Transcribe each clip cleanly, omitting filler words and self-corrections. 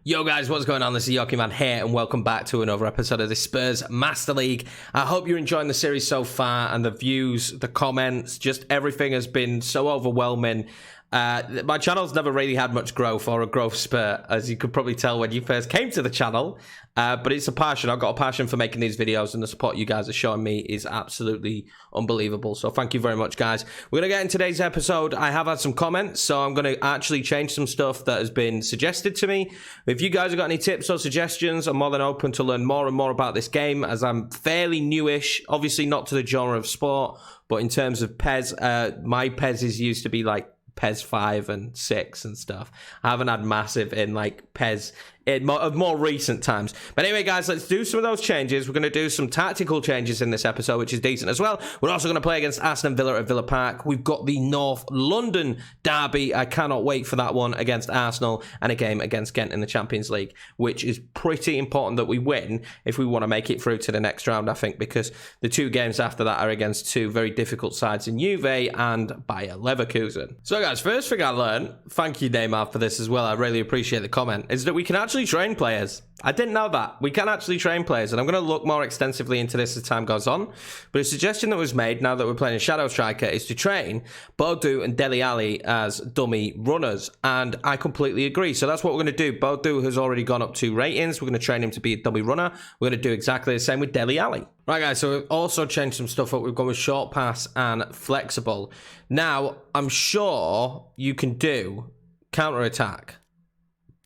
Yo guys, what's going on? This is Yoki Man here and welcome back to another episode of the Spurs Master League. I hope you're enjoying the series so far and the views, the comments, just everything has been so overwhelming. My channel's never really had much growth or a growth spurt, as you could probably tell when you first came to the channel. But it's a passion. I've got a passion for making these videos, and the support you guys are showing me is absolutely unbelievable. So thank you very much, guys. We're going to get in today's episode. I have had some comments, so I'm going to actually change some stuff that has been suggested to me. If you guys have got any tips or suggestions, I'm more than open to learn more and more about this game, as I'm fairly newish, obviously not to the genre of sport, but in terms of PES, my PES used to be like PES 5 and 6 and stuff. I haven't had massive in like PES in more recent times. But anyway, guys, let's do some of those changes. We're going to do some tactical changes in this episode, which is decent as well. We're also going to play against Aston Villa at Villa Park. We've got the North London derby. I cannot wait for that one against Arsenal, and a game against Ghent in the Champions League, which is pretty important that we win if we want to make it through to the next round, I think, because the two games after that are against two very difficult sides in Juve and Bayer Leverkusen. So guys, first thing I learned, thank you Neymar for this as well, I really appreciate the comment, is that we can actually train players. I didn't know that. We can actually train players, and I'm going to look more extensively into this as time goes on. But a suggestion that was made, now that we're playing a Shadow Striker, is to train Boadu and Dele Alli as dummy runners, and I completely agree. So that's what we're going to do. Boadu has already gone up 2 ratings. We're going to train him to be a dummy runner. We're going to do exactly the same with Dele Alli. Right, guys, so we've also changed some stuff up. We've gone with short pass and flexible. Now, I'm sure you can do counter-attack,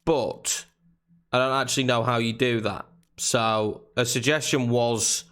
but I don't actually know how you do that. So a suggestion was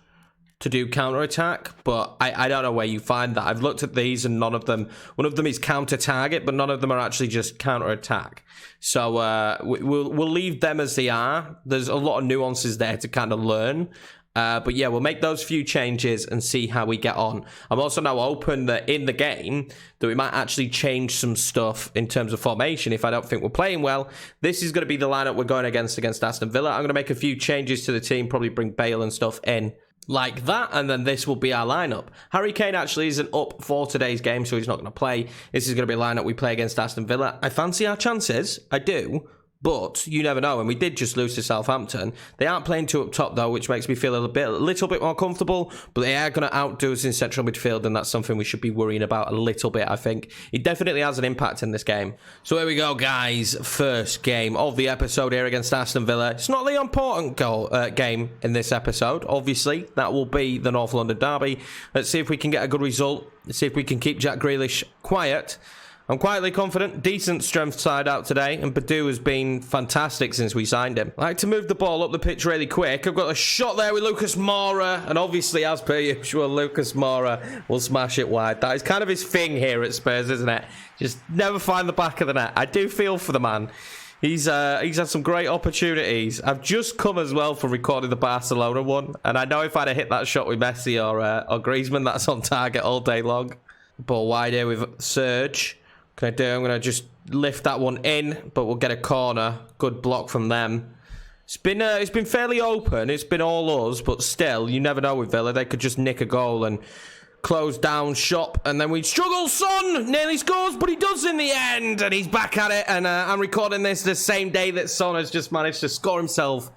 to do counter-attack, but I don't know where you find that. I've looked at these and none of them, one of them is counter-target, but none of them are actually just counter-attack. So we'll leave them as they are. There's a lot of nuances there to kind of learn. But yeah, we'll make those few changes and see how we get on. I'm also now open that in the game that we might actually change some stuff in terms of formation if I don't think we're playing well. This is going to be the lineup we're going against Aston Villa. I'm going to make a few changes to the team, probably bring Bale and stuff in like that, and then this will be our lineup. Harry Kane actually isn't up for today's game, so he's not going to play. This is going to be a lineup we play against Aston Villa. I fancy our chances, I do. But you never know, and we did just lose to Southampton. They aren't playing 2 up top, though, which makes me feel a little bit more comfortable. But they are going to outdo us in central midfield, and that's something we should be worrying about a little bit, I think. It definitely has an impact in this game. So here we go, guys. First game of the episode here against Aston Villa. It's not the important game in this episode, obviously. That will be the North London derby. Let's see if we can get a good result. Let's see if we can keep Jack Grealish quiet. I'm quietly confident. Decent strength side out today, and Boadu has been fantastic since we signed him. I like to move the ball up the pitch really quick. I've got a shot there with Lucas Moura, and obviously, as per usual, Lucas Moura will smash it wide. That is kind of his thing here at Spurs, isn't it? Just never find the back of the net. I do feel for the man. He's had some great opportunities. I've just come as well for recording the Barcelona one, and I know if I'd have hit that shot with Messi or Griezmann, that's on target all day long. Ball wide here with Serge. I'm going to just lift that one in, but we'll get a corner. Good block from them. It's been fairly open. It's been all us, but still, you never know with Villa. They could just nick a goal and close down shop, and then we'd struggle. Son nearly scores, but he does in the end, and he's back at it. And I'm recording this the same day that Son has just managed to score himself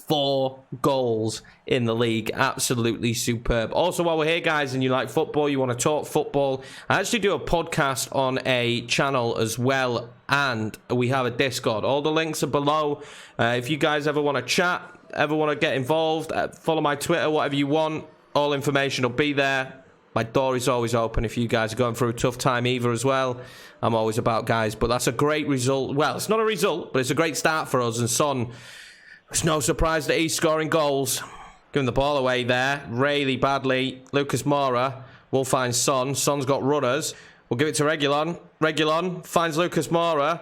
4 goals in the league. Absolutely superb. Also, while we're here, guys, and you like football, you want to talk football, I actually do a podcast on a channel as well, and we have a Discord. All the links are below. If you guys ever want to chat, ever want to get involved, follow my Twitter, whatever you want. All information will be there. My door is always open if you guys are going through a tough time either as well. I'm always about, guys. But that's a great result. Well, it's not a result, but it's a great start for us. And Son, it's no surprise that he's scoring goals. Giving the ball away there really badly. Lucas Moura will find Son. Son's got runners. We'll give it to Reguilon. Reguilon finds Lucas Moura.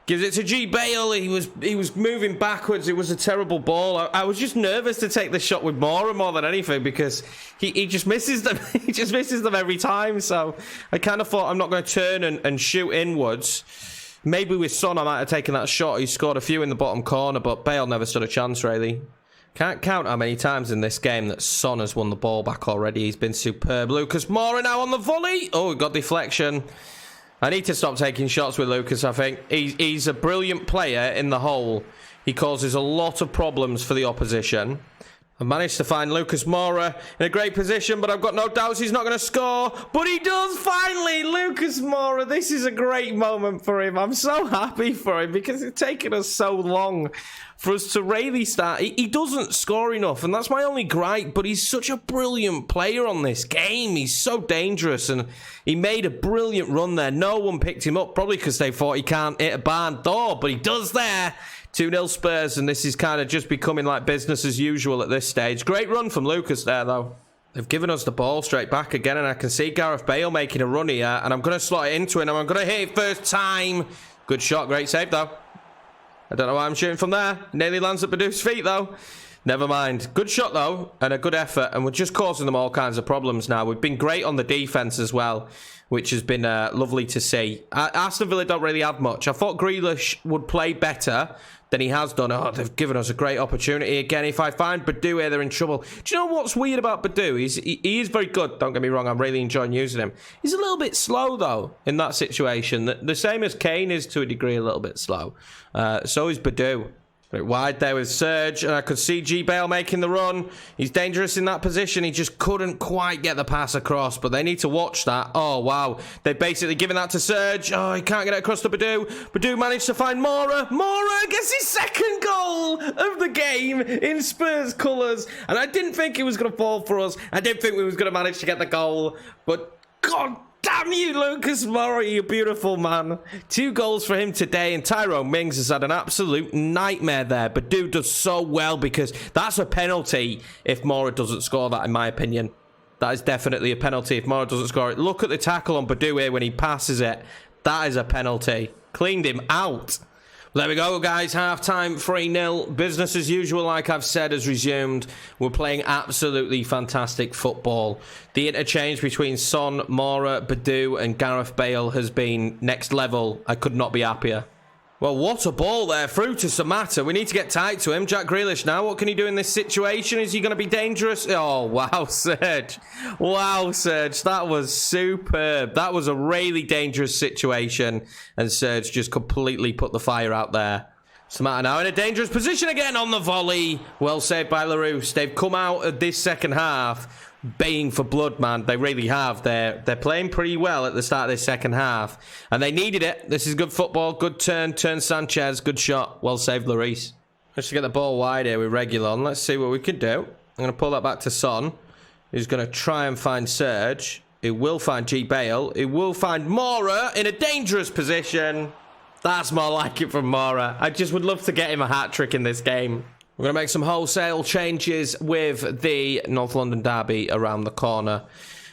Gives it to G. Bale. He was moving backwards. It was a terrible ball. I was just nervous to take the shot with Moura more than anything because he just misses them. He just misses them every time. So I kind of thought I'm not going to turn and shoot inwards. Maybe with Son I might have taken that shot. He scored a few in the bottom corner, but Bale never stood a chance, really. Can't count how many times in this game that Son has won the ball back already. He's been superb. Lucas Moura now on the volley. Oh, got deflection. I need to stop taking shots with Lucas, I think. He's a brilliant player in the hole. He causes a lot of problems for the opposition. I managed to find Lucas Moura in a great position, but I've got no doubts he's not going to score. But he does finally! Lucas Moura, this is a great moment for him. I'm so happy for him because it's taken us so long for us to really start. He doesn't score enough, and that's my only gripe, but he's such a brilliant player on this game. He's so dangerous, and he made a brilliant run there. No one picked him up, probably because they thought he can't hit a barn door, but he does there. 2-0 Spurs, and this is kind of just becoming like business as usual at this stage. Great run from Lucas there, though. They've given us the ball straight back again, and I can see Gareth Bale making a run here, and I'm going to slot it into him, and I'm going to hit it first time. Good shot, great save, though. I don't know why I'm shooting from there. Nearly lands at Badou's feet, though. Never mind. Good shot, though, and a good effort, and we're just causing them all kinds of problems now. We've been great on the defence as well, which has been lovely to see. Aston Villa don't really have much. I thought Grealish would play better than he has done. Oh, they've given us a great opportunity again. If I find Badou here, they're in trouble. Do you know what's weird about Badou? He is very good, don't get me wrong. I'm really enjoying using him. He's a little bit slow, though, in that situation. The same as Kane is, to a degree, a little bit slow. So is Badou. Bit wide there with Serge, and I could see G. Bale making the run. He's dangerous in that position. He just couldn't quite get the pass across, but they need to watch that. Oh, wow. They've basically given that to Serge. Oh, he can't get it across to Badou. Badou managed to find Moura. Moura gets his second goal of the game in Spurs colours, and I didn't think it was going to fall for us. I didn't think we was going to manage to get the goal, but God damn you, Lucas Moura, you beautiful man. 2 goals for him today, and Tyrone Mings has had an absolute nightmare there. Badou does so well because that's a penalty if Moura doesn't score that, in my opinion. That is definitely a penalty if Moura doesn't score it. Look at the tackle on Badou here when he passes it. That is a penalty. Cleaned him out. There we go, guys. Half-time, 3-0. Business as usual, like I've said, has resumed. We're playing absolutely fantastic football. The interchange between Son, Moura, Badou, and Gareth Bale has been next level. I could not be happier. Well, what a ball there through to Samatta. We need to get tight to him. Jack Grealish now. What can he do in this situation? Is he going to be dangerous? Oh, wow, Serge. Wow, Serge. That was superb. That was a really dangerous situation. And Serge just completely put the fire out there. Samatta now in a dangerous position again on the volley. Well saved by Larousse. They've come out of this second half baying for blood, man. They really have. They're playing pretty well at the start of this second half, and they needed it. This is good football. Good turn Sanchez. Good shot. Well saved, Lloris. Let's get the ball wide here with Reguilon. Let's see what we can do. I'm going to pull that back to Son, who's going to try and find Serge. He will find G. Bale. He will find Moura in a dangerous position. That's more like it from Moura. I just would love to get him a hat-trick in this game. We're going to make some wholesale changes with the North London derby around the corner.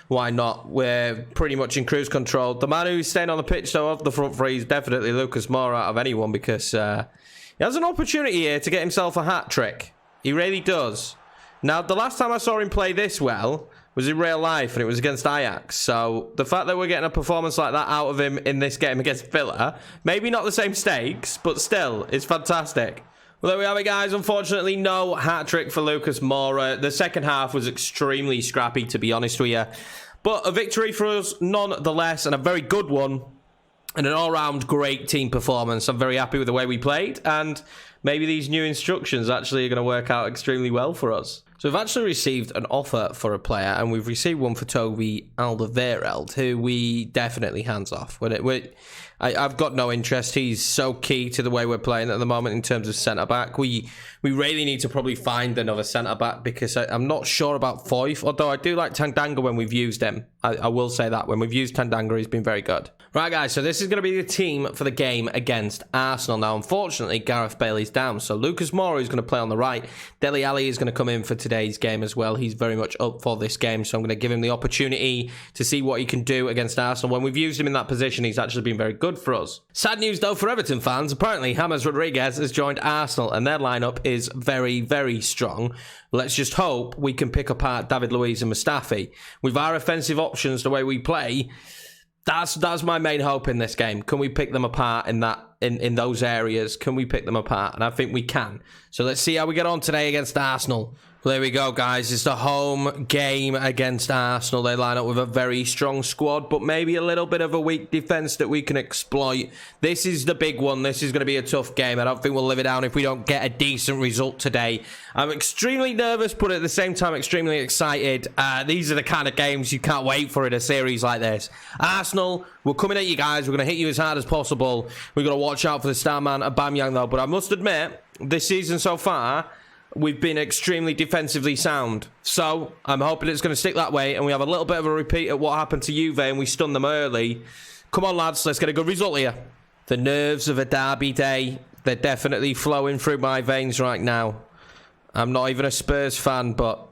Why not? We're pretty much in cruise control. The man who's staying on the pitch, though, of the front three is definitely Lucas Moura out of anyone, because he has an opportunity here to get himself a hat-trick. He really does. Now, the last time I saw him play this well was in real life, and it was against Ajax. So the fact that we're getting a performance like that out of him in this game against Villa, maybe not the same stakes, but still, it's fantastic. Well, there we have it, guys. Unfortunately, no hat-trick for Lucas Moura. The second half was extremely scrappy, to be honest with you. But a victory for us, nonetheless, and a very good one. And an all-round great team performance. I'm very happy with the way we played. And maybe these new instructions actually are going to work out extremely well for us. So we've actually received an offer for a player, and we've received one for Toby Alderweireld, who we definitely hands off. I've got no interest. He's so key to the way we're playing at the moment in terms of centre-back. We really need to probably find another centre-back, because I'm not sure about Foyth, although I do like Tanganga when we've used him. I will say that. When we've used Tanganga, he's been very good. Right, guys, so this is going to be the team for the game against Arsenal. Now, unfortunately, Gareth Bale is down, so Lucas Moura is going to play on the right. Dele Alli is going to come in for today's game as well. He's very much up for this game, so I'm going to give him the opportunity to see what he can do against Arsenal. When we've used him in that position, he's actually been very good for us. Sad news, though, for Everton fans. Apparently, James Rodriguez has joined Arsenal, and their lineup is very, very strong. Let's just hope we can pick apart David Luiz and Mustafi. With our offensive options, the way we play, that's my main hope in this game. Can we pick them apart in those areas? Can we pick them apart? And I think we can. So let's see how we get on today against Arsenal. Well, there we go, guys. It's the home game against Arsenal. They line up with a very strong squad, but maybe a little bit of a weak defence that we can exploit. This is the big one. This is going to be a tough game. I don't think we'll live it down if we don't get a decent result today. I'm extremely nervous, but at the same time, extremely excited. These are the kind of games you can't wait for in a series like this. Arsenal, we're coming at you guys. We're going to hit you as hard as possible. We've got to watch out for the star man, Aubameyang, though. But I must admit, this season so far, we've been extremely defensively sound. So I'm hoping it's going to stick that way and we have a little bit of a repeat of what happened to Juve and we stun them early. Come on, lads. Let's get a good result here. The nerves of a derby day, they're definitely flowing through my veins right now. I'm not even a Spurs fan, but,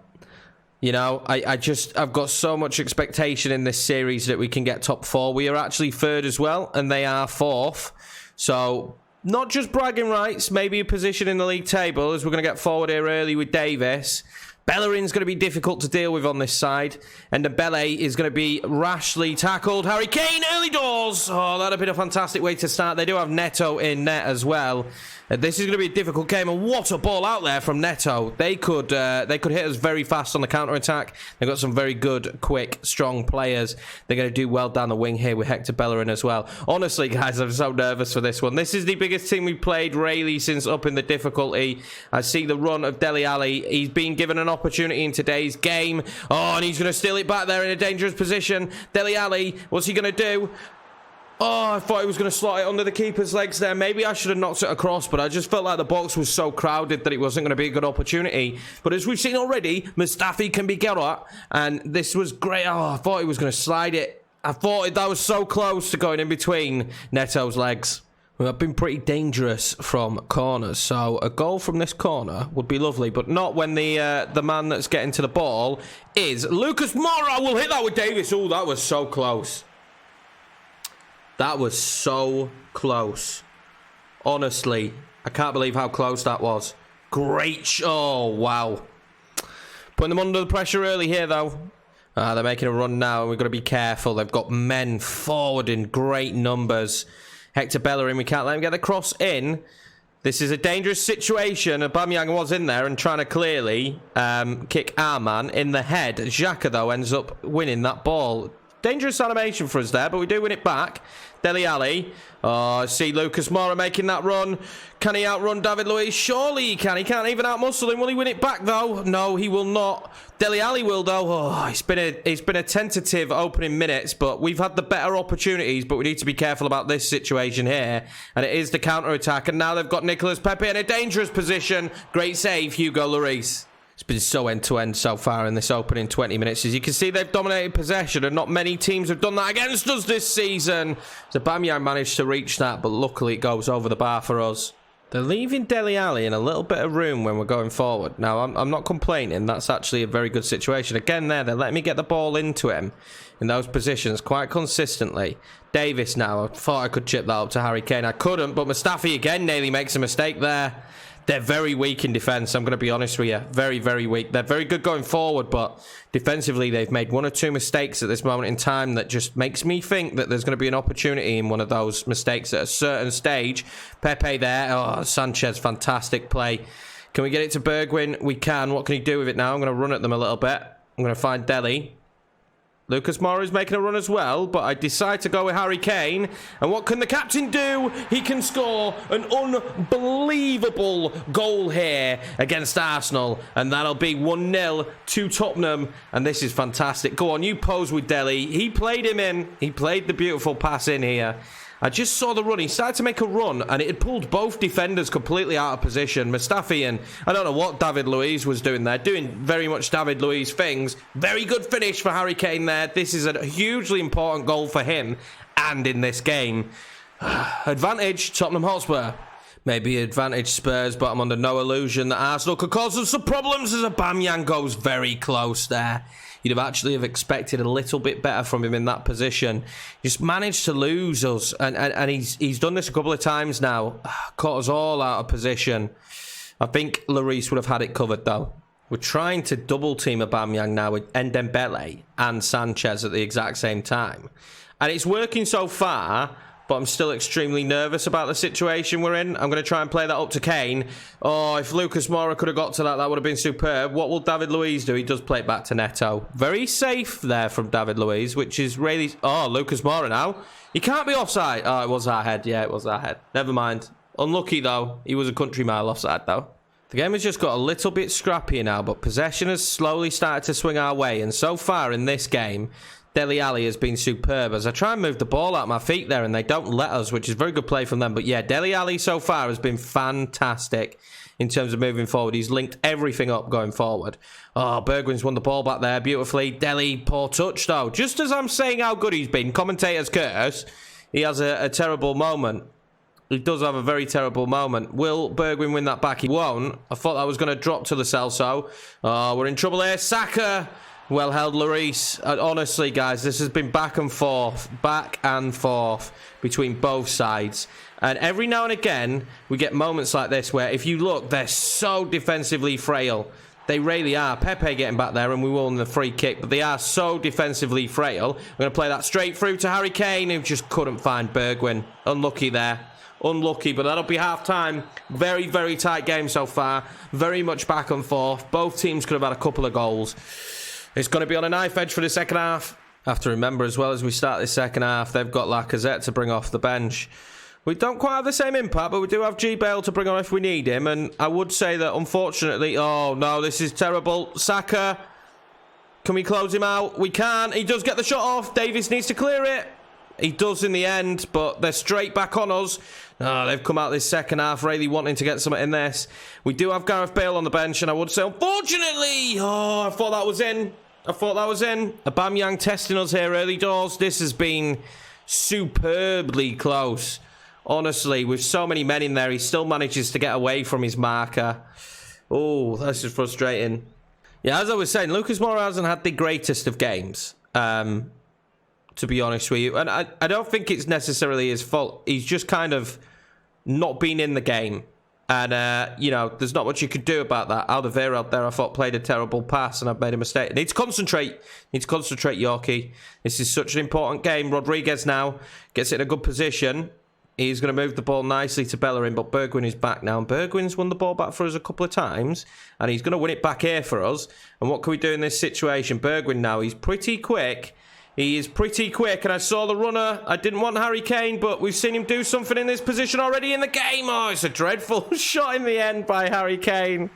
you know, I've got so much expectation in this series that we can get top four. We are actually third as well, and they are fourth. So not just bragging rights, maybe a position in the league table, as we're going to get forward here early with Davis. Bellerin's going to be difficult to deal with on this side. And Dembele is going to be rashly tackled. Harry Kane, early doors. Oh, that'd have been a fantastic way to start. They do have Neto in net as well. This is going to be a difficult game. And what a ball out there from Neto. They could hit us very fast on the counter-attack. They've got some very good, quick, strong players. They're going to do well down the wing here with Hector Bellerin as well. Honestly, guys, I'm so nervous for this one. This is the biggest team we've played, really, since up in the difficulty. I see the run of Dele Alli. He's been given an opportunity in today's game. Oh, and he's going to steal it back there in a dangerous position. Dele Alli, what's he going to do? Oh, I thought he was going to slot it under the keeper's legs there. Maybe I should have knocked it across, but I just felt like the box was so crowded that it wasn't going to be a good opportunity. But as we've seen already, Mustafi can be get at, and this was great. Oh, I thought he was going to slide it. I thought that was so close to going in between Neto's legs. Well, I've been pretty dangerous from corners, so a goal from this corner would be lovely, but not when the man that's getting to the ball is Lucas Moura. We'll hit that with Davis. Oh, that was so close. That was so close. Honestly, I can't believe how close that was. Great. Oh, wow. Putting them under the pressure early here, though. They're making a run now, and we've got to be careful. They've got men forward in great numbers. Hector Bellerin, we can't let him get the cross in. This is a dangerous situation. Aubameyang was in there and trying to clearly kick our man in the head. Xhaka, though, ends up winning that ball. Dangerous animation for us there, but we do win it back. Dele Alli. Oh, I see Lucas Moura making that run. Can he outrun David Luiz? Surely he can. He can't even outmuscle him. Will he win it back, though? No, he will not. Dele Alli will, though. Oh, it's been a tentative opening minutes, but we've had the better opportunities, but we need to be careful about this situation here. And it is the counter-attack, and now they've got Nicolas Pepe in a dangerous position. Great save, Hugo Lloris. It's been so end-to-end so far in this opening 20 minutes. As you can see, they've dominated possession, and not many teams have done that against us this season. So Aubameyang managed to reach that, but luckily it goes over the bar for us. They're leaving Dele Alli in a little bit of room when we're going forward. Now, I'm not complaining. That's actually a very good situation. Again, they're letting me get the ball into him in those positions quite consistently. Davis now. I thought I could chip that up to Harry Kane. I couldn't, but Mustafi again nearly makes a mistake there. They're very weak in defence, I'm going to be honest with you. Very, very weak. They're very good going forward, but defensively they've made one or two mistakes at this moment in time that just makes me think that there's going to be an opportunity in one of those mistakes at a certain stage. Pepe there. Oh, Sanchez, fantastic play. Can we get it to Bergwijn? We can. What can he do with it now? I'm going to run at them a little bit. I'm going to find Dele. Lucas Moura is making a run as well, but I decide to go with Harry Kane. And what can the captain do? He can score an unbelievable goal here against Arsenal. And that'll be 1-0 to Tottenham. And this is fantastic. Go on, you pose with Dele. He played him in. He played the beautiful pass in here. I just saw the run. He started to make a run, and it had pulled both defenders completely out of position. Mustafi and I don't know what David Luiz was doing there. Doing very much David Luiz things. Very good finish for Harry Kane there. This is a hugely important goal for him and in this game. Advantage, Tottenham Hotspur. Maybe advantage Spurs, but I'm under no illusion that Arsenal could cause us some problems as Aubameyang goes very close there. You'd have actually expected a little bit better from him in that position. Just managed to lose us, and he's done this a couple of times now. Caught us all out of position. I think Lloris would have had it covered, though. We're trying to double-team Aubameyang now with Dembele and Sanchez at the exact same time. And it's working so far, but I'm still extremely nervous about the situation we're in. I'm going to try and play that up to Kane. Oh, if Lucas Moura could have got to that, that would have been superb. What will David Luiz do? He does play it back to Neto. Very safe there from David Luiz, which is really... Oh, Lucas Moura now. He can't be offside. Oh, it was our head. Yeah, it was our head. Never mind. Unlucky, though. He was a country mile offside, though. The game has just got a little bit scrappier now, but possession has slowly started to swing our way. And so far in this game, Dele Alli has been superb. As I try and move the ball out of my feet there, and they don't let us, which is very good play from them. But yeah, Dele Alli so far has been fantastic in terms of moving forward. He's linked everything up going forward. Oh, Bergwijn's won the ball back there beautifully. Dele, poor touch though. Just as I'm saying how good he's been, commentators curse, he has a terrible moment. He does have a very terrible moment. Will Bergwijn win that back? He won't. I thought that was going to drop to the Celso. Oh, we're in trouble here. Saka. Well held, Lloris. Honestly, guys, this has been back and forth between both sides. And every now and again, we get moments like this where, if you look, they're so defensively frail. They really are. Pepe getting back there, and we won the free kick, but they are so defensively frail. We're going to play that straight through to Harry Kane, who just couldn't find Bergwijn. Unlucky there. Unlucky, but that'll be half-time. Very, very tight game so far. Very much back and forth. Both teams could have had a couple of goals. It's going to be on a knife edge for the second half. Have to remember as well, as we start this second half, they've got Lacazette to bring off the bench. We don't quite have the same impact, but we do have G Bale to bring on if we need him. And I would say that, unfortunately... Oh, no, this is terrible. Saka. Can we close him out? We can. He does get the shot off. Davies needs to clear it. He does in the end, but they're straight back on us. Oh, they've come out this second half really wanting to get something in this. We do have Gareth Bale on the bench, and I would say, unfortunately... Oh, I thought that was in. Aubameyang testing us here early doors. This has been superbly close. Honestly, with so many men in there, he still manages to get away from his marker. Oh, this is frustrating. Yeah, as I was saying, Lucas Moura hasn't had the greatest of games, to be honest with you. And I don't think it's necessarily his fault. He's just kind of not been in the game. And, you know, there's not much you could do about that. Alderweireld there, I thought, played a terrible pass, and I've made a mistake. Need to concentrate, Yorkie. This is such an important game. Rodriguez now gets it in a good position. He's going to move the ball nicely to Bellerin, but Bergwijn is back now. And Bergwijn's won the ball back for us a couple of times, and he's going to win it back here for us. And what can we do in this situation? Bergwijn now, he's pretty quick. He is pretty quick, and I saw the runner. I didn't want Harry Kane, but we've seen him do something in this position already in the game. Oh, it's a dreadful shot in the end by Harry Kane.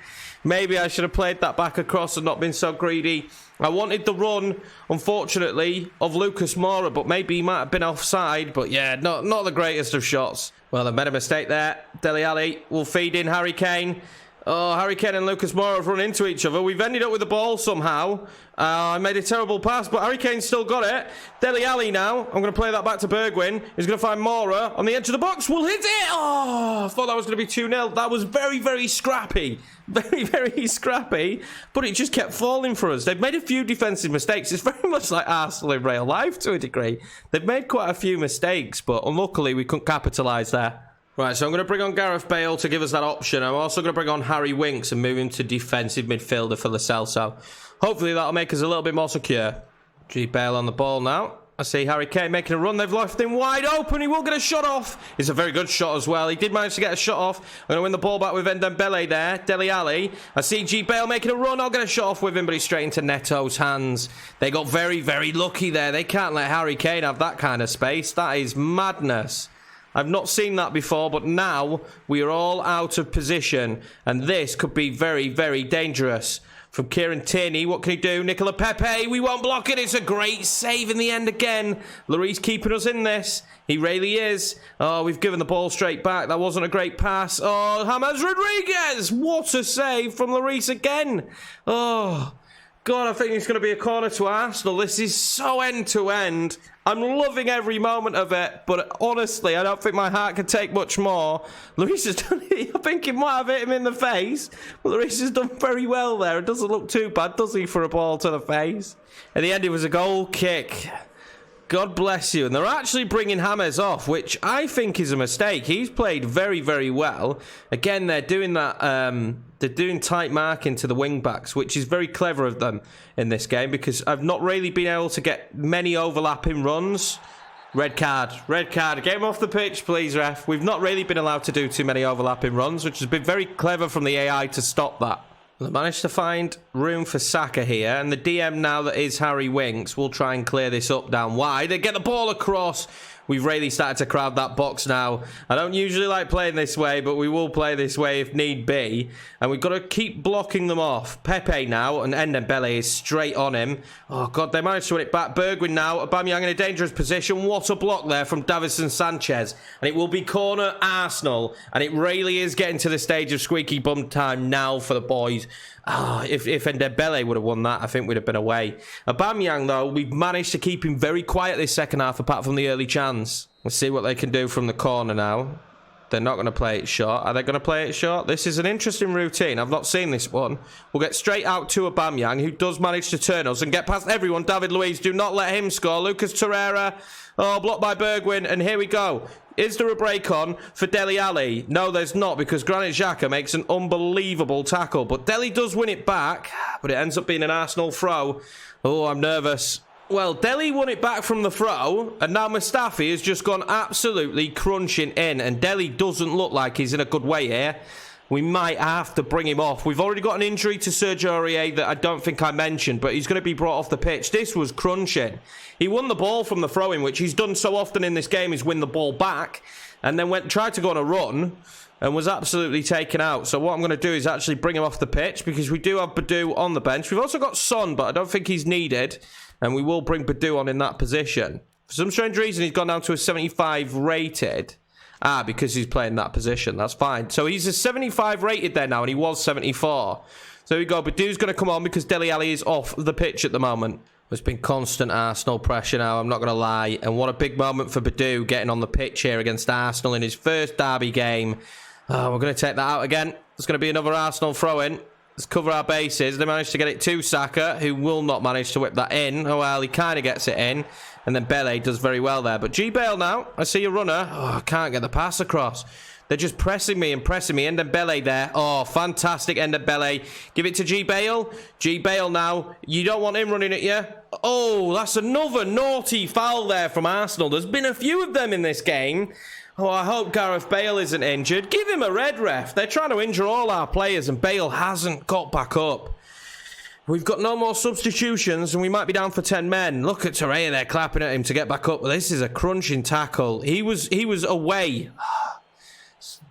Maybe I should have played that back across and not been so greedy. I wanted the run, unfortunately, of Lucas Moura, but maybe he might have been offside. But yeah, not the greatest of shots. Well, I made a mistake there. Dele Alli will feed in Harry Kane. Oh, Harry Kane and Lucas Moura have run into each other. We've ended up with the ball somehow. I made a terrible pass, but Harry Kane still got it. Dele Alli now. I'm going to play that back to Bergwijn. He's going to find Moura on the edge of the box. We'll hit it. Oh, I thought that was going to be 2-0. That was very, very scrappy. Very, very scrappy. But it just kept falling for us. They've made a few defensive mistakes. It's very much like Arsenal in real life to a degree. They've made quite a few mistakes, but unluckily we couldn't capitalise there. Right, so I'm going to bring on Gareth Bale to give us that option. I'm also going to bring on Harry Winks and move him to defensive midfielder for the Celso. Hopefully that'll make us a little bit more secure. G Bale on the ball now. I see Harry Kane making a run. They've left him wide open. He will get a shot off. It's a very good shot as well. He did manage to get a shot off. I'm going to win the ball back with Ndombele there. Dele Alli. I see G Bale making a run. I'll get a shot off with him, but he's straight into Neto's hands. They got very, very lucky there. They can't let Harry Kane have that kind of space. That is madness. I've not seen that before, but now we are all out of position, and this could be very, very dangerous. From Kieran Tierney, what can he do? Nicola Pepe, we won't block it. It's a great save in the end again. Lloris keeping us in this. He really is. Oh, we've given the ball straight back. That wasn't a great pass. Oh, James Rodriguez. What a save from Lloris again. Oh, God, I think it's going to be a corner to Arsenal. This is so end-to-end. I'm loving every moment of it, but honestly, I don't think my heart can take much more. Lloris has done it. I think it might have hit him in the face, but Lloris has done very well there. It doesn't look too bad, does he, for a ball to the face? In the end, it was a goal kick. God bless you. And they're actually bringing James off, which I think is a mistake. He's played very, very well. Again, they're doing that. They're doing tight marking to the wing-backs, which is very clever of them in this game, because I've not really been able to get many overlapping runs. Red card. Red card. Get him off the pitch, please, ref. We've not really been allowed to do too many overlapping runs, which has been very clever from the AI to stop that. They managed to find room for Saka here, and the DM now that is Harry Winks will try and clear this up down wide. They get the ball across. We've really started to crowd that box now. I don't usually like playing this way, but we will play this way if need be. And we've got to keep blocking them off. Pepe now, and Ndembele is straight on him. Oh, God, they managed to win it back. Bergwijn now, Aubameyang in a dangerous position. What a block there from Davinson Sanchez. And it will be corner Arsenal. And it really is getting to the stage of squeaky bum time now for the boys. Oh, if Ndembele would have won that, I think we'd have been away. Aubameyang, though, we've managed to keep him very quiet this second half, apart from the early chance. Let's see what they can do from the corner now. They're not going to play it short. Are they going to play it short? This is an interesting routine. I've not seen this one. We'll get straight out to Aubameyang, who does manage to turn us and get past everyone. David Luiz, do not let him score. Lucas Torreira, oh, blocked by Bergwijn, and here we go. Is there a break on for Dele Alli? No, there's not, because Granit Xhaka makes an unbelievable tackle. But Dele does win it back, but it ends up being an Arsenal throw. Oh, I'm nervous. Well, Dele won it back from the throw, and now Mustafi has just gone absolutely crunching in, and Dele doesn't look like he's in a good way here. We might have to bring him off. We've already got an injury to Sergio Aurier that I don't think I mentioned, but he's going to be brought off the pitch. This was crunching. He won the ball from the throw-in, which he's done so often in this game, is win the ball back, and then tried to go on a run and was absolutely taken out. So what I'm going to do is actually bring him off the pitch, because we do have Badou on the bench. We've also got Son, but I don't think he's needed, and we will bring Badou on in that position. For some strange reason, he's gone down to a 75 rated. Ah, because he's playing that position. That's fine. So he's a 75 rated there now, and he was 74. So here we go. Badou's going to come on because Dele Alli is off the pitch at the moment. There's been constant Arsenal pressure now, I'm not going to lie. And what a big moment for Badou getting on the pitch here against Arsenal in his first derby game. Oh, we're going to take that out again. There's going to be another Arsenal throw-in. Let's cover our bases. They managed to get it to Saka, who will not manage to whip that in. Oh, well, he kind of gets it in. And then Bele does very well there. But G-Bale now, I see a runner. Oh, I can't get the pass across. They're just pressing me and pressing me. Ndembele there. Oh, fantastic Ndembele. Give it to G-Bale. G-Bale now. You don't want him running at you. Oh, that's another naughty foul there from Arsenal. There's been a few of them in this game. Oh, I hope Gareth Bale isn't injured. Give him a red, ref. They're trying to injure all our players, and Bale hasn't got back up. We've got no more substitutions, and we might be down for 10 men. Look at Torreira there clapping at him to get back up. This is a crunching tackle. He was away.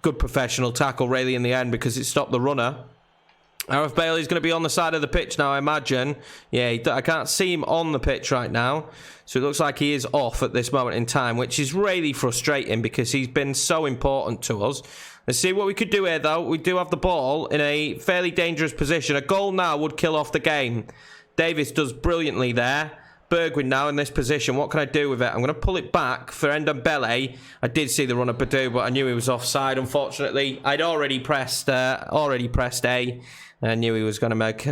Good professional tackle, really, in the end, because it stopped the runner. Gareth Bale is going to be on the side of the pitch now, I imagine. Yeah, I can't see him on the pitch right now. So it looks like he is off at this moment in time, which is really frustrating because he's been so important to us. Let's see what we could do here, though. We do have the ball in a fairly dangerous position. A goal now would kill off the game. Davis does brilliantly there. Bergwijn now in this position. What can I do with it? I'm going to pull it back for Ndembele. I did see the run of Badou, but I knew he was offside, unfortunately. I'd already pressed A. I knew he was going to make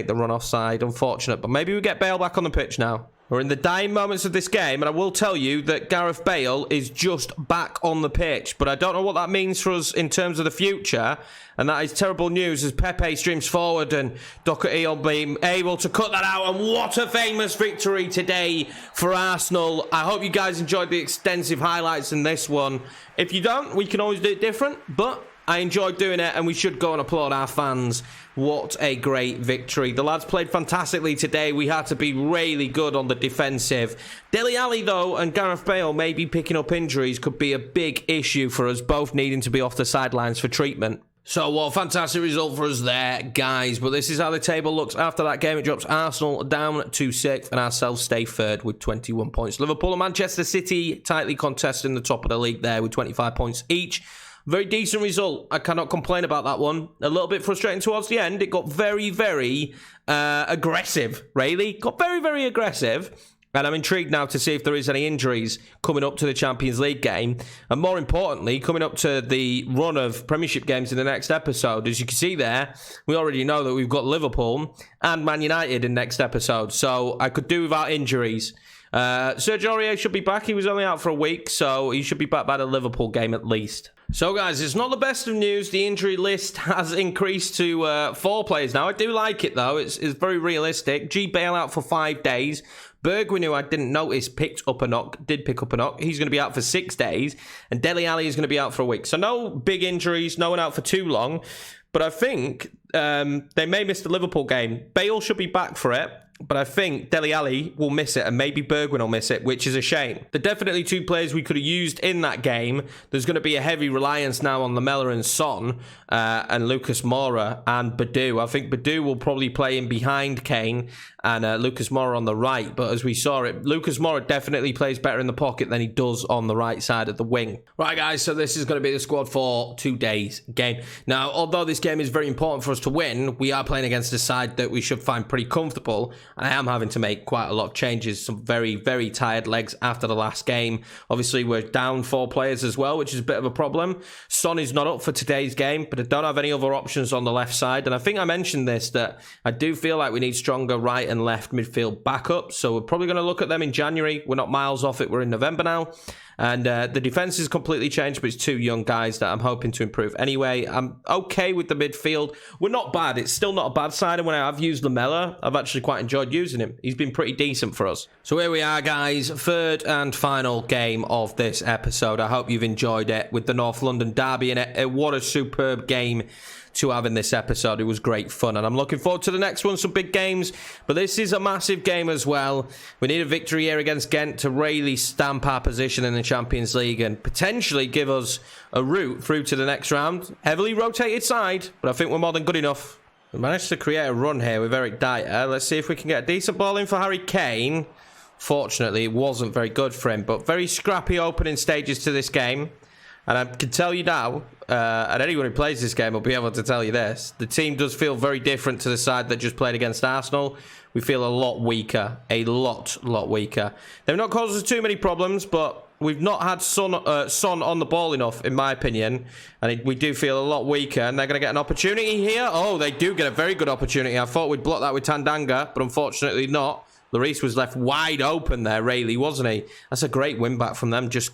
the run offside. Unfortunate, but maybe we get Bale back on the pitch now. We're in the dying moments of this game, and I will tell you that Gareth Bale is just back on the pitch, but I don't know what that means for us in terms of the future, and that is terrible news as Pepe streams forward, and Doherty will be able to cut that out, and what a famous victory today for Arsenal. I hope you guys enjoyed the extensive highlights in this one. If you don't, we can always do it different, but I enjoyed doing it, and we should go and applaud our fans. What a great victory. The lads played fantastically today. We had to be really good on the defensive. Dele Alli, though, and Gareth Bale maybe picking up injuries could be a big issue for us, both needing to be off the sidelines for treatment. So, what a fantastic result for us there, guys. But this is how the table looks after that game. It drops Arsenal down to 6th and ourselves stay 3rd with 21 points. Liverpool and Manchester City tightly contesting the top of the league there with 25 points each. Very decent result. I cannot complain about that one. A little bit frustrating towards the end. It got very, very aggressive, really. Got very, very aggressive. And I'm intrigued now to see if there is any injuries coming up to the Champions League game. And more importantly, coming up to the run of Premiership games in the next episode. As you can see there, we already know that we've got Liverpool and Man United in next episode. So I could do without injuries. Sergio Aurier should be back. He was only out for a week, so he should be back by the Liverpool game at least. So guys, it's not the best of news. The injury list has increased to 4 players now. I do like it though. It's very realistic. G-Bale out for 5 days. Bergwijn, who I didn't notice, did pick up a knock. He's going to be out for 6 days. And Dele Alli is going to be out for a week. So no big injuries, no one out for too long. But I think they may miss the Liverpool game. Bale should be back for it. But I think Dele Alli will miss it, and maybe Bergwijn will miss it, which is a shame. They're definitely 2 players we could have used in that game. There's going to be a heavy reliance now on Lamela and Son, and Lucas Moura and Badu. I think Badu will probably play in behind Kane and Lucas Moura on the right. But as we saw it, Lucas Moura definitely plays better in the pocket than he does on the right side of the wing. Right, guys, so this is going to be the squad for today's game. Now, although this game is very important for us to win, we are playing against a side that we should find pretty comfortable. And I am having to make quite a lot of changes. Some very, very tired legs after the last game. Obviously, we're down 4 players as well, which is a bit of a problem. Son is not up for today's game, but I don't have any other options on the left side. And I think I mentioned this, that I do feel like we need stronger right and left midfield backups. So we're probably going to look at them in January. We're not miles off it. We're in November now. And the defense is completely changed, but it's 2 young guys that I'm hoping to improve. Anyway, I'm okay with the midfield. We're not bad. It's still not a bad side. And when I've used Lamela, I've actually quite enjoyed using him. He's been pretty decent for us. So here we are, guys. 3rd and final game of this episode. I hope you've enjoyed it with the North London derby in it. What a superb game to have in this episode. It was great fun, and I'm looking forward to the next one. Some big games, but this is a massive game as well. We need a victory here against Ghent to really stamp our position in the Champions League and potentially give us a route through to the next round. Heavily rotated side, but I think we're more than good enough. We managed to create a run here with Eric Dyer. Let's see if we can get a decent ball in for Harry Kane. Fortunately, it wasn't very good for him, but very scrappy opening stages to this game. And I can tell you now, and anyone who plays this game will be able to tell you this, the team does feel very different to the side that just played against Arsenal. We feel a lot weaker, a lot weaker. They've not caused us too many problems, but we've not had Son on the ball enough, in my opinion. And we do feel a lot weaker, and they're going to get an opportunity here. Oh, they do get a very good opportunity. I thought we'd block that with Tandanga, but unfortunately not. Lloris was left wide open there, Rayleigh, wasn't he? That's a great win back from them, just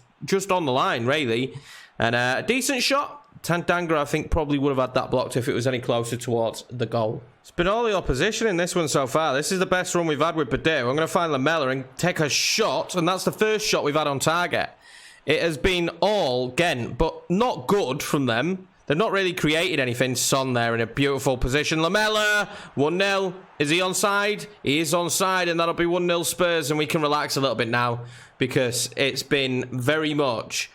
on the line, Rayleigh. And a decent shot. Tandanga, I think, probably would have had that blocked if it was any closer towards the goal. It's been all the opposition in this one so far. This is the best run we've had with Badu. I'm going to find Lamela and take a shot, and that's the first shot we've had on target. It has been all Ghent, but not good from them. They've not really created anything. Son there in a beautiful position. Lamela, 1-0. Is he onside? He is onside, and that'll be 1-0 Spurs, and we can relax a little bit now because it's been very much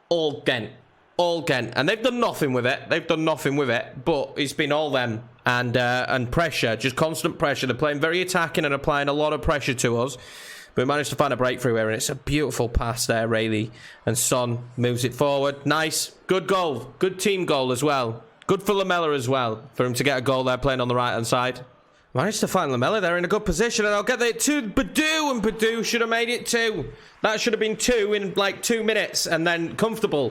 all Ghent. All Ghent. And they've done nothing with it. But it's been all them. And pressure. Just constant pressure. They're playing very attacking and applying a lot of pressure to us. But we managed to find a breakthrough here. And it's a beautiful pass there, Rayleigh. And Son moves it forward. Nice. Good goal. Good team goal as well. Good for Lamela as well. For him to get a goal there playing on the right-hand side. Managed to find Lamela there in a good position, and I'll get there to Badu, and Badu should have made it 2. That should have been 2 in like 2 minutes, and then comfortable.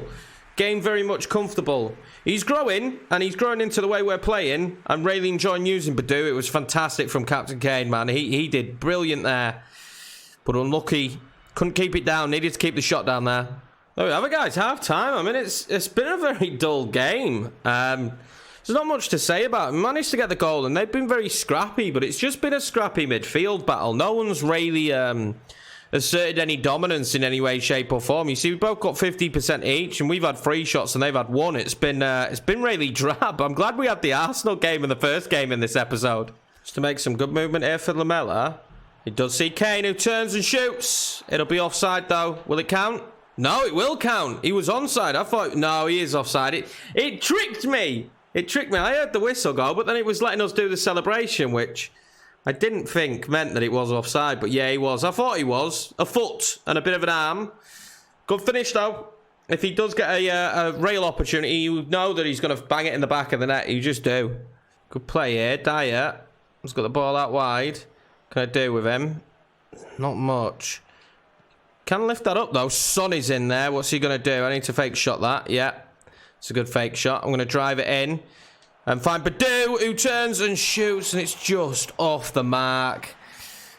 Game very much comfortable. He's growing, and he's growing into the way we're playing. I'm really enjoying using Badu. It was fantastic from Captain Kane, man. He did brilliant there, but unlucky. Couldn't keep it down. Needed to keep the shot down there. There we have it, guys. Half time. I mean, it's been a very dull game. There's not much to say about it. We managed to get the goal, and they've been very scrappy, but it's just been a scrappy midfield battle. No one's really asserted any dominance in any way, shape, or form. You see, we both got 50% each, and we've had 3 shots, and they've had 1. It's been really drab. I'm glad we had the Arsenal game in the first game in this episode. Just to make some good movement here for Lamela. He does see Kane, who turns and shoots. It'll be offside, though. Will it count? No, it will count. He was onside. I thought, no, he is offside. It tricked me. It tricked me. I heard the whistle go, but then it was letting us do the celebration, which I didn't think meant that it was offside. But yeah, he was. I thought he was. A foot and a bit of an arm. Good finish, though. If he does get a real opportunity, you know that he's going to bang it in the back of the net. You just do. Good play here. Dyer has got the ball out wide. What can I do with him? Not much. Can lift that up, though. Son is in there. What's he going to do? I need to fake shot that. Yeah. It's a good fake shot. I'm going to drive it in and find Badu, who turns and shoots, and it's just off the mark.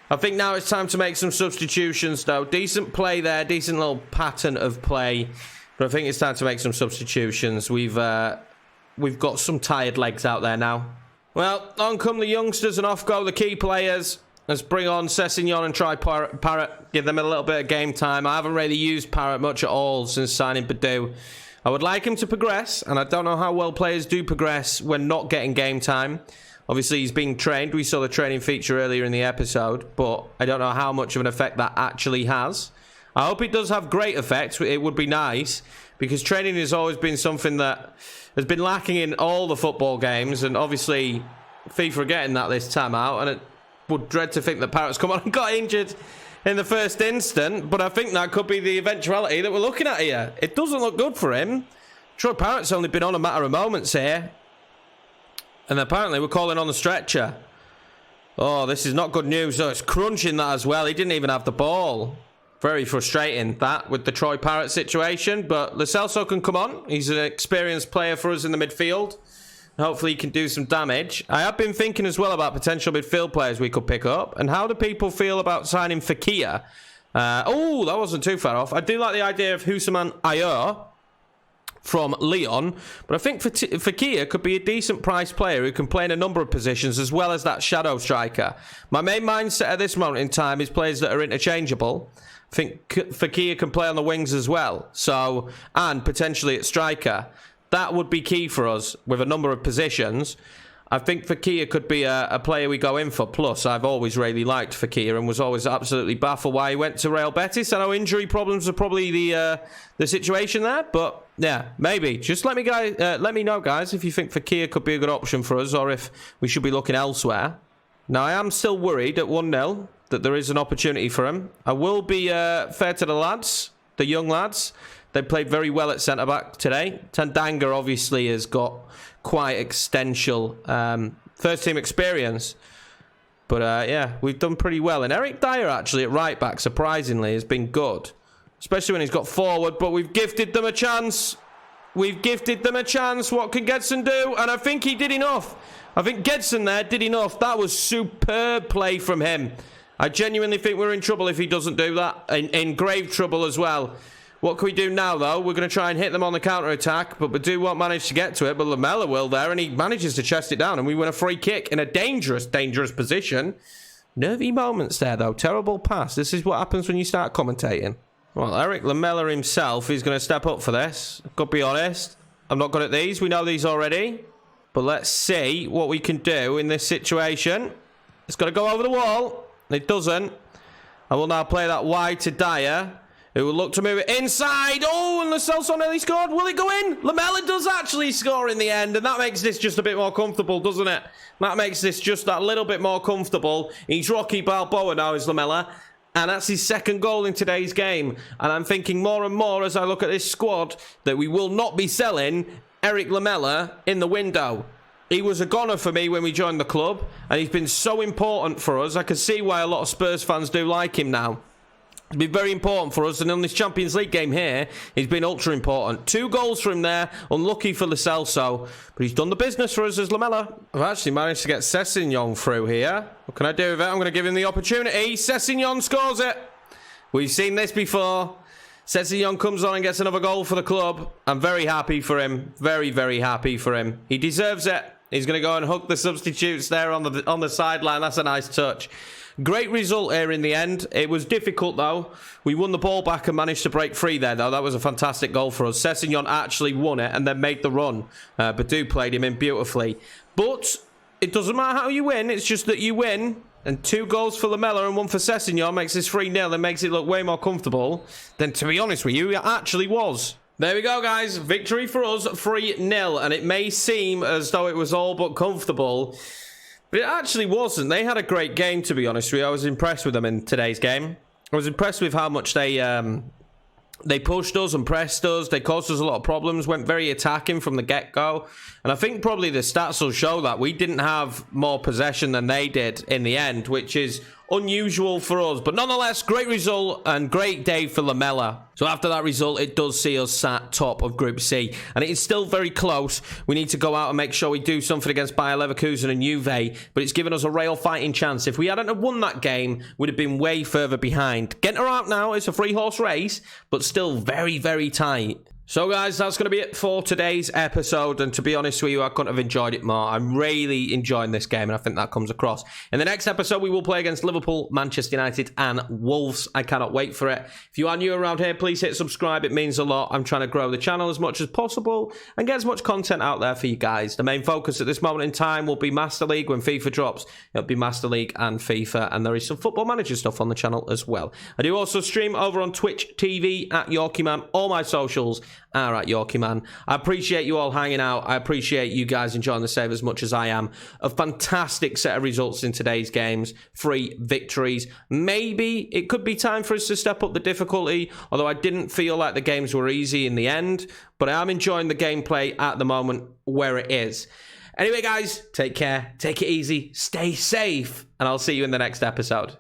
I think now it's time to make some substitutions, though. Decent play there, decent little pattern of play, but I think it's time to make some substitutions. We've got some tired legs out there now. Well, on come the youngsters and off go the key players. Let's bring on Sessegnon and try Parrott. Give them a little bit of game time. I haven't really used Parrott much at all since signing Badu. I would like him to progress, and I don't know how well players do progress when not getting game time. Obviously, he's being trained. We saw the training feature earlier in the episode, but I don't know how much of an effect that actually has. I hope it does have great effects. It would be nice, because training has always been something that has been lacking in all the football games, and obviously FIFA are getting that this time out, and it would dread to think that Parrott's come on and got injured in the first instant, but I think that could be the eventuality that we're looking at here. It doesn't look good for him. Troy Parrott's only been on a matter of moments here, and apparently we're calling on the stretcher. Oh, this is not good news. Oh, it's crunching that as well. He didn't even have the ball. Very frustrating, that, with the Troy Parrott situation, but Lo Celso can come on. He's an experienced player for us in the midfield. Hopefully he can do some damage. I have been thinking as well about potential midfield players we could pick up. And how do people feel about signing Fekir? Oh, that wasn't too far off. I do like the idea of Houssam Ayer from Lyon. But I think Fekir could be a decent price player who can play in a number of positions as well as that shadow striker. My main mindset at this moment in time is players that are interchangeable. I think Fekir can play on the wings as well. So, and potentially at striker. That would be key for us with a number of positions. I think Fekir could be a player we go in for. Plus, I've always really liked Fekir and was always absolutely baffled why he went to Real Betis. I know injury problems are probably the situation there, but yeah, maybe. Just let me know, guys, if you think Fekir could be a good option for us or if we should be looking elsewhere. Now, I am still worried at 1-0 that there is an opportunity for him. I will be fair to the lads, the young lads. They played very well at centre-back today. Tandanga obviously has got quite extensive first-team experience. But yeah, we've done pretty well. And Eric Dyer actually at right-back, surprisingly, has been good. Especially when he's got forward. But we've gifted them a chance. We've gifted them a chance. What can Gedson do? And I think he did enough. I think Gedson there did enough. That was superb play from him. I genuinely think we're in trouble if he doesn't do that. In grave trouble as well. What can we do now, though? We're going to try and hit them on the counter-attack, but Badu won't manage to get to it, but Lamela will there, and he manages to chest it down, and we win a free kick in a dangerous, dangerous position. Nervy moments there, though. Terrible pass. This is what happens when you start commentating. Well, Eric Lamela himself is going to step up for this. Got to be honest. I'm not good at these. We know these already. But let's see what we can do in this situation. It's got to go over the wall. It doesn't. I will now play that wide to Dyer, who will look to move it inside. Oh, and Lo Celso nearly scored. Will it go in? Lamela does actually score in the end, and that makes this just a bit more comfortable, doesn't it? That makes this just that little bit more comfortable. He's Rocky Balboa now, is Lamela, and that's his second goal in today's game. And I'm thinking more and more as I look at this squad that we will not be selling Eric Lamela in the window. He was a goner for me when we joined the club, and he's been so important for us. I can see why a lot of Spurs fans do like him now. It's been very important for us, and in this Champions League game here, he's been ultra important. 2 goals from there, unlucky for Lo Celso, but he's done the business for us as Lamela. I've actually managed to get Sessegnon through here. What can I do with it? I'm going to give him the opportunity. Sessegnon scores it. We've seen this before. Sessegnon comes on and gets another goal for the club. I'm very happy for him. Very, very happy for him. He deserves it. He's going to go and hook the substitutes there on the sideline. That's a nice touch. Great result here in the end. It was difficult, though. We won the ball back and managed to break free there, though. That was a fantastic goal for us. Sessegnon actually won it and then made the run. Badu played him in beautifully. But it doesn't matter how you win. It's just that you win. And 2 goals for Lamela and 1 for Sessegnon makes this 3-0 and makes it look way more comfortable than, to be honest with you, it actually was. There we go, guys. Victory for us, 3-0. And it may seem as though it was all but comfortable, but it actually wasn't. They had a great game, to be honest with you. I was impressed with them in today's game. I was impressed with how much they pushed us and pressed us. They caused us a lot of problems, went very attacking from the get-go. And I think probably the stats will show that. We didn't have more possession than they did in the end, which is unusual for us. But nonetheless, great result and great day for Lamela. So after that result, it does see us sat top of Group C. And it is still very close. We need to go out and make sure we do something against Bayer Leverkusen and Juve. But it's given us a real fighting chance. If we hadn't have won that game, we'd have been way further behind. Getting her out now, it's a 3-horse race, but still very, very tight. So guys, that's going to be it for today's episode, and to be honest with you, I couldn't have enjoyed it more. I'm really enjoying this game, and I think that comes across. In the next episode, we will play against Liverpool, Manchester United, and Wolves. I cannot wait for it. If you are new around here, please hit subscribe. It means a lot. I'm trying to grow the channel as much as possible and get as much content out there for you guys. The main focus at this moment in time will be Master League. When FIFA drops, it'll be Master League and FIFA, and there is some Football Manager stuff on the channel as well. I do also stream over on Twitch TV at YorkieMan. All my socials are at YorkieMan. I appreciate you all hanging out. I appreciate you guys enjoying the save as much as I am. A fantastic set of results in today's games. 3 victories. Maybe it could be time for us to step up the difficulty, although I didn't feel like the games were easy in the end, but I am enjoying the gameplay at the moment where it is. Anyway, guys, take care. Take it easy. Stay safe, and I'll see you in the next episode.